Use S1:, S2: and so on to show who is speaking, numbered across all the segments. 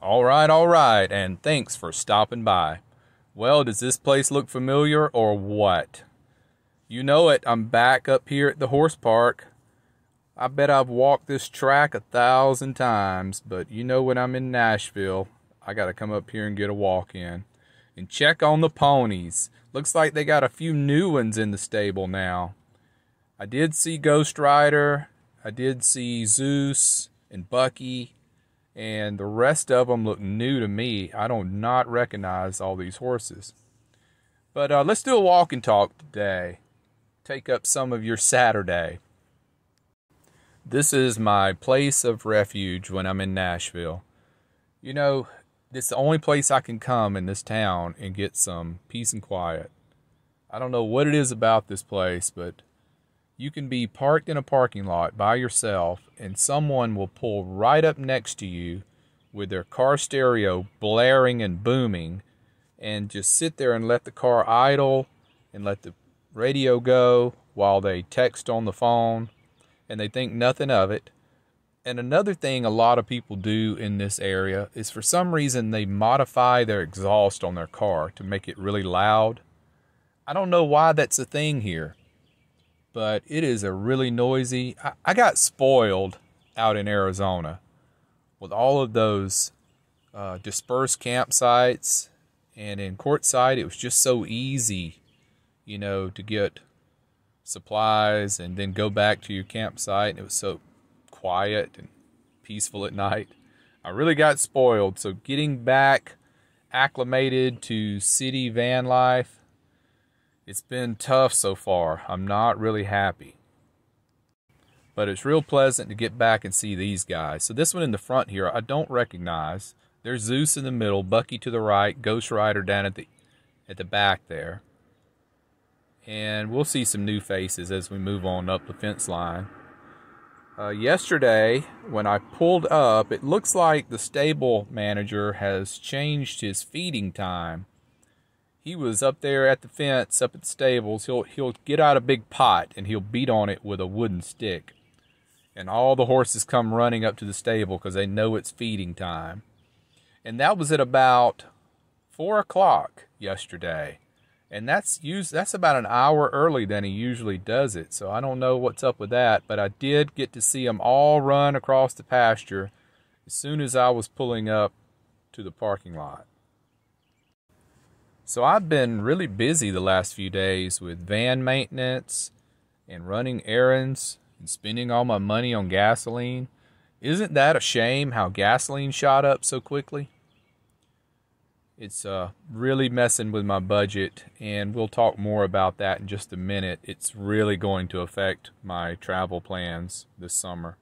S1: All right, and thanks for stopping by. Well, does this place look familiar or what? You know it, I'm back up here at the horse park. I bet I've walked this track 1,000 times, but you know when I'm in Nashville, I gotta come up here and get a walk in. And check on the ponies. Looks like they got a few new ones in the stable now. I did see Ghost Rider, I did see Zeus and Bucky, and the rest of them look new to me. I do not recognize all these horses. But let's do a walk and talk today. Take up some of your Saturday. This is my place of refuge when I'm in Nashville. You know, it's the only place I can come in this town and get some peace and quiet. I don't know what it is about this place, but you can be parked in a parking lot by yourself and someone will pull right up next to you with their car stereo blaring and booming and just sit there and let the car idle and let the radio go while they text on the phone and they think nothing of it. And another thing a lot of people do in this area is for some reason they modify their exhaust on their car to make it really loud. I don't know why that's a thing here, but it is a really noisy. I got spoiled out in Arizona with all of those dispersed campsites, and in Quartzsite it was just so easy, you know, to get supplies and then go back to your campsite, and it was so quiet and peaceful at night. I really got spoiled, so getting back acclimated to city van life, it's been tough so far. I'm not really happy. But it's real pleasant to get back and see these guys. So this one in the front here, I don't recognize. There's Zeus in the middle, Bucky to the right, Ghost Rider down at the back there. And we'll see some new faces as we move on up the fence line. Yesterday, when I pulled up, it looks like the stable manager has changed his feeding time. He was up there at the fence, up at the stables. He'll get out a big pot and he'll beat on it with a wooden stick. And all the horses come running up to the stable because they know it's feeding time. And that was at about 4 o'clock yesterday. And that's about an hour early than he usually does it. So I don't know what's up with that. But I did get to see them all run across the pasture as soon as I was pulling up to the parking lot. So I've been really busy the last few days with van maintenance and running errands and spending all my money on gasoline. Isn't that a shame how gasoline shot up so quickly? It's really messing with my budget, and we'll talk more about that in just a minute. It's really going to affect my travel plans this summer.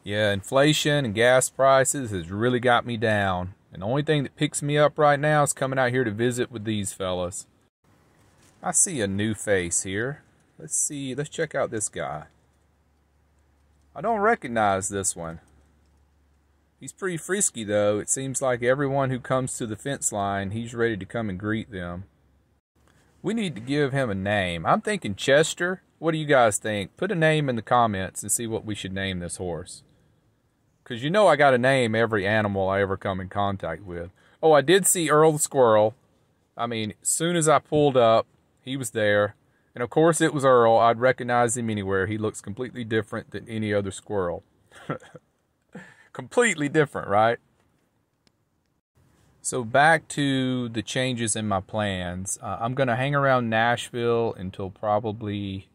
S1: Yeah, inflation and gas prices has really got me down. And the only thing that picks me up right now is coming out here to visit with these fellas. I see a new face here. Let's check out this guy. I don't recognize this one. He's pretty frisky though. It seems like everyone who comes to the fence line, he's ready to come and greet them. We need to give him a name. I'm thinking Chester. What do you guys think? Put a name in the comments and see what we should name this horse. Because you know I got to name every animal I ever come in contact with. Oh, I did see Earl the squirrel. I mean, as soon as I pulled up, he was there. And of course it was Earl. I'd recognize him anywhere. He looks completely different than any other squirrel. Completely different, right? So back to the changes in my plans. I'm going to hang around Nashville until probably,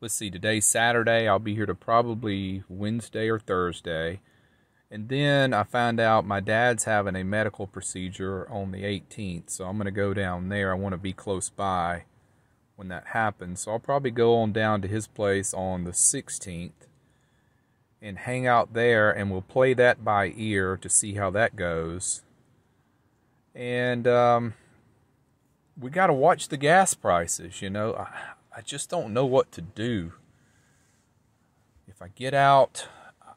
S1: let's see, today's Saturday. I'll be here to probably Wednesday or Thursday. And then I found out my dad's having a medical procedure on the 18th. So I'm going to go down there. I want to be close by when that happens. So I'll probably go on down to his place on the 16th. And hang out there, and we'll play that by ear to see how that goes. And we got to watch the gas prices, you know. I just don't know what to do. If I get out,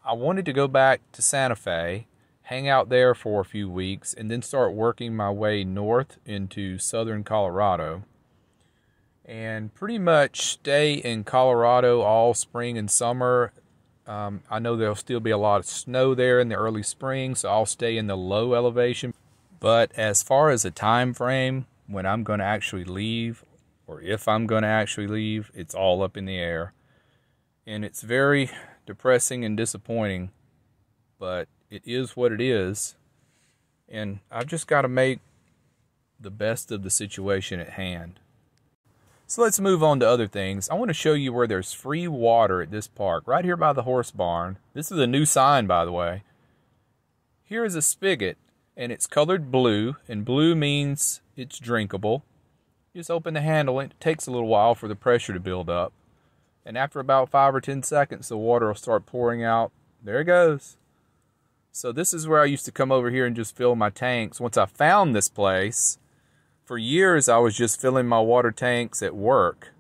S1: I wanted to go back to Santa Fe, hang out there for a few weeks, and then start working my way north into southern Colorado. And pretty much stay in Colorado all spring and summer I know there'll still be a lot of snow there in the early spring, so I'll stay in the low elevation. But as far as a time frame when I'm going to actually leave, or if I'm going to actually leave, it's all up in the air. And it's very depressing and disappointing, but it is what it is. And I've just got to make the best of the situation at hand. So let's move on to other things. I want to show you where there's free water at this park, right here by the horse barn. This is a new sign, by the way. Here is a spigot, and it's colored blue, and blue means it's drinkable. You just open the handle, and it takes a little while for the pressure to build up. And after about 5 or 10 seconds, the water will start pouring out. There it goes. So this is where I used to come over here and just fill my tanks. Once I found this place, for years I was just filling my water tanks at work.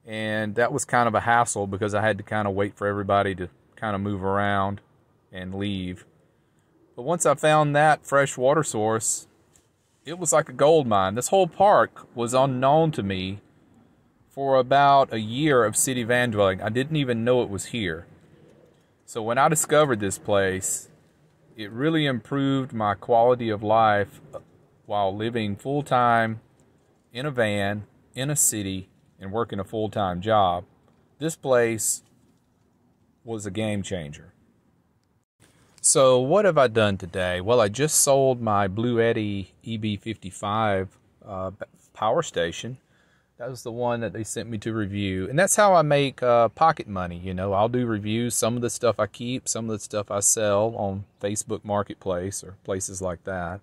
S1: And that was kind of a hassle because I had to kind of wait for everybody to kind of move around and leave. But once I found that fresh water source, it was like a gold mine. This whole park was unknown to me for about a year of city van dwelling. I didn't even know it was here. So when I discovered this place, it really improved my quality of life while living full-time in a van, in a city, and working a full-time job. This place was a game changer. So what have I done today? Well, I just sold my Blue Eddy EB55 power station. That was the one that they sent me to review. And that's how I make pocket money. You know, I'll do reviews. Some of the stuff I keep, some of the stuff I sell on Facebook Marketplace or places like that.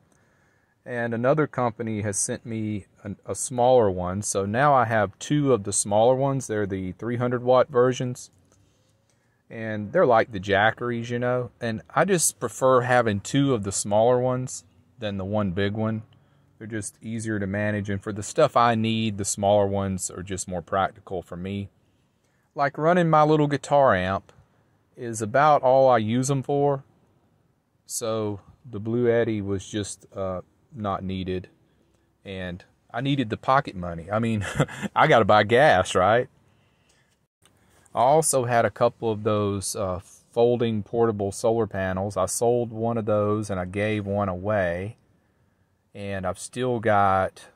S1: And another company has sent me a smaller one. So now I have 2 of the smaller ones. They're the 300 watt versions. And they're like the Jackeries, you know. And I just prefer having 2 of the smaller ones than the one big one. They're just easier to manage, and for the stuff I need, the smaller ones are just more practical for me. Like running my little guitar amp is about all I use them for. So the Blue Eddy was just not needed, and I needed the pocket money. I mean, I got to buy gas, right? I also had a couple of those folding portable solar panels. I sold one of those and I gave one away. And I've still got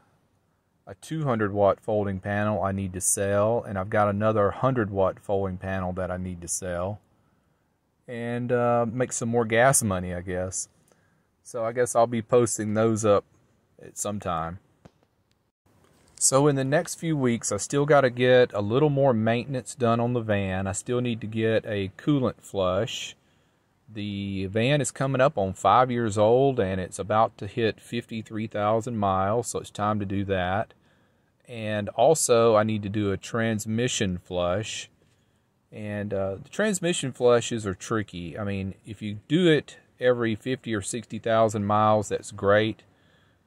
S1: a 200 watt folding panel I need to sell. And I've got another 100 watt folding panel that I need to sell. And make some more gas money, I guess. So I guess I'll be posting those up at some time. So in the next few weeks, I still got to get a little more maintenance done on the van. I still need to get a coolant flush. The van is coming up on 5 years old, and it's about to hit 53,000 miles, so it's time to do that. And also, I need to do a transmission flush. And the transmission flushes are tricky. I mean, if you do it every 50 or 60,000 miles, that's great.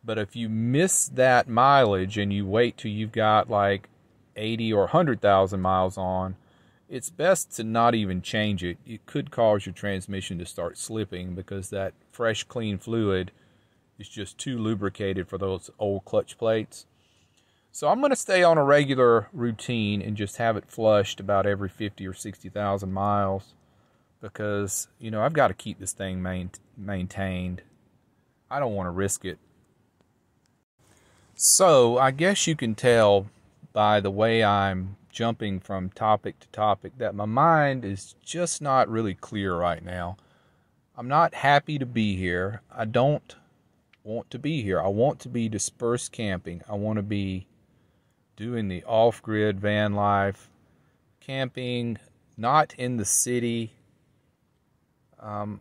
S1: But if you miss that mileage and you wait till you've got like 80 or 100,000 miles on, it's best to not even change it. It could cause your transmission to start slipping because that fresh, clean fluid is just too lubricated for those old clutch plates. So I'm going to stay on a regular routine and just have it flushed about every 50 or 60,000 miles because, you know, I've got to keep this thing maintained. I don't want to risk it. So I guess you can tell by the way I'm jumping from topic to topic that my mind is just not really clear right now. I'm not happy to be here. I don't want to be here. I want to be dispersed camping. I want to be doing the off-grid van life, camping, not in the city. I'm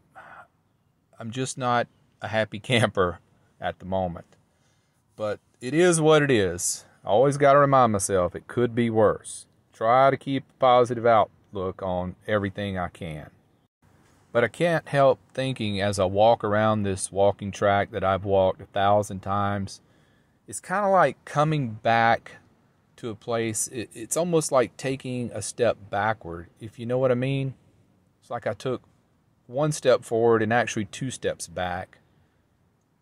S1: just not a happy camper at the moment. But it is what it is. I always got to remind myself it could be worse. Try to keep a positive outlook on everything I can. But I can't help thinking as I walk around this walking track that I've walked 1,000 times, it's kind of like coming back to a place. It's almost like taking a step backward, if you know what I mean. It's like I took 1 step forward and actually 2 steps back,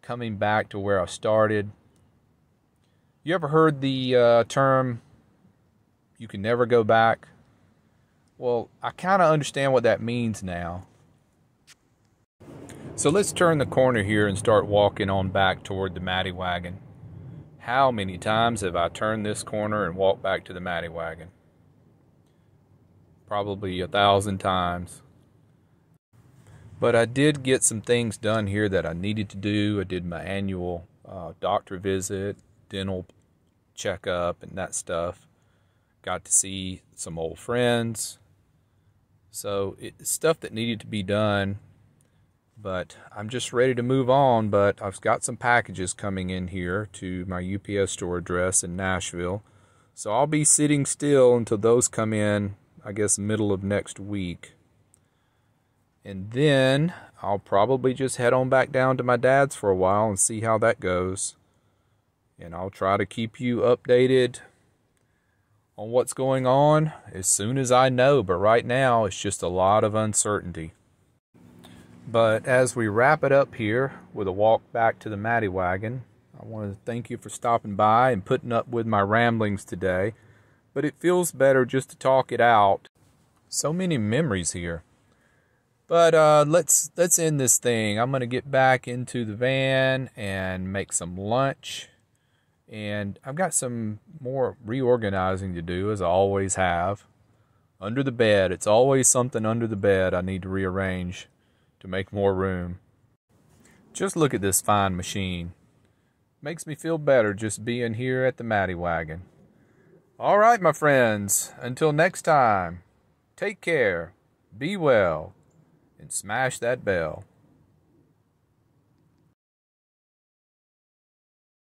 S1: coming back to where I started. You ever heard the term, you can never go back? Well, I kind of understand what that means now. So let's turn the corner here and start walking on back toward the Matty Wagon. How many times have I turned this corner and walked back to the Matty Wagon? Probably 1,000 times. But I did get some things done here that I needed to do. I did my annual doctor visit, dental checkup, and that stuff. Got to see some old friends. So it's stuff that needed to be done. But I'm just ready to move on. But I've got some packages coming in here to my UPS store address in Nashville. So I'll be sitting still until those come in, I guess, middle of next week. And then I'll probably just head on back down to my dad's for a while and see how that goes. And I'll try to keep you updated on what's going on as soon as I know. But right now, it's just a lot of uncertainty. But as we wrap it up here with a walk back to the Matty Wagon, I want to thank you for stopping by and putting up with my ramblings today. But it feels better just to talk it out. So many memories here. But let's end this thing. I'm going to get back into the van and make some lunch. And I've got some more reorganizing to do, as I always have. Under the bed. It's always something under the bed I need to rearrange to make more room. Just look at this fine machine. Makes me feel better just being here at the Matty Wagon. All right, my friends. Until next time, take care, be well, and smash that bell.